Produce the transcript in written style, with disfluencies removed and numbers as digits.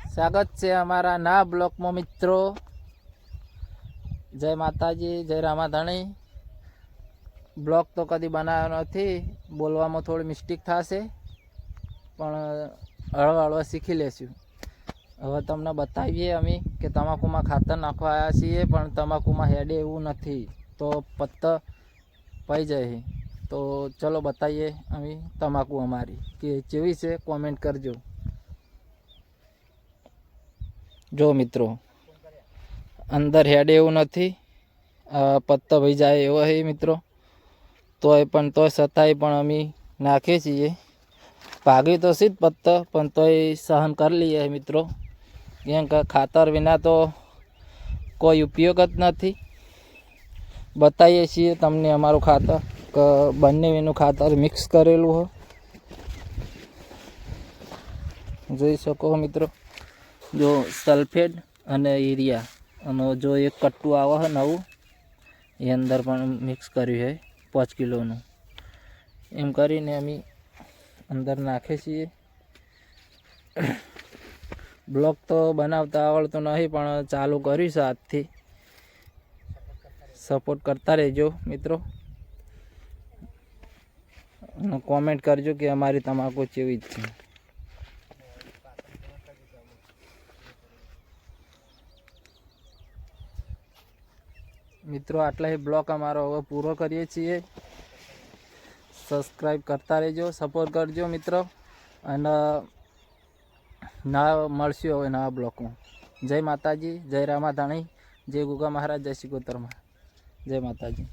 સ્વાગત છે અમારા ના બ્લોકમાં મિત્રો. જય માતાજી, જય રામાધણી. બ્લોક તો કદી બનાવ્યો નથી, બોલવામાં થોડી મિસ્ટેક થશે, પણ હળવા હળવા શીખી લેશું. હવે તમને બતાવીએ અમે કે તમાકુમાં ખાતર નાખવા આવ્યા છીએ, પણ તમાકુમાં હેડે એવું નથી, તો પત્તા પાઈ જાય. તો ચલો બતાવીએ અમે તમાકુ અમારી કે કેવી છે, કોમેન્ટ કરજો. જો મિત્રો, અંદર હેડે એવું નથી, પત્તા ભાઈ જાય એવો હે મિત્રો. તોય છતાંય પણ અમે નાખીએ છીએ. ભાગી તો સીધ પત્તા, પણ તોય સહન કરી લઈએ મિત્રો. કેમ કે ખાતર વિના તો કોઈ ઉપયોગ જ નથી. બતાવીએ છીએ તમને અમારું ખાતર, કે બંને એનું ખાતર મિક્સ કરેલું હોય, જોઈ શકો મિત્રો. જો સલ્ફેટ અને યુરિયા અને જો એક કટ્ટું આવે છે નવું, એ અંદર પણ મિક્સ કર્યું છે 5 કિલોનું. એમ કરીને અમે અંદર નાખીએ છીએ. બ્લોક તો બનાવતા આવડતું નહીં, પણ ચાલુ કર્યું છે આજથી. સપોર્ટ કરતા રહેજો મિત્રો, અને કોમેન્ટ કરજો કે અમારી તમાકુ કેવી જ છે. મિત્રો આટલા બ્લોક અમારો હવે પૂરો કરીએ છીએ. સબસ્ક્રાઈબ કરતા રહેજો, સપોર્ટ કરજો મિત્રો, અને ના મળશું હવે નવા બ્લોકમાં. જય માતાજી, જય રામાધણી, જય ગુગા મહારાજ, જય શ્રી કોતરમાં. જય માતાજી.